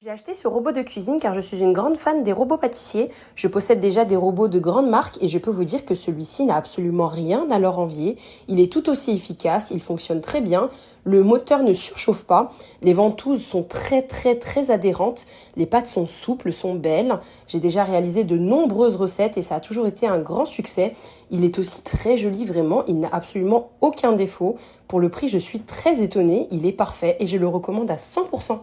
J'ai acheté ce robot de cuisine car je suis une grande fan des robots pâtissiers. Je possède déjà des robots de grandes marques et je peux vous dire que celui-ci n'a absolument rien à leur envier. Il est tout aussi efficace, il fonctionne très bien, le moteur ne surchauffe pas, les ventouses sont très adhérentes, les pâtes sont souples, sont belles. J'ai déjà réalisé de nombreuses recettes et ça a toujours été un grand succès. Il est aussi très joli vraiment, il n'a absolument aucun défaut. Pour le prix, je suis très étonnée, il est parfait et je le recommande à 100%.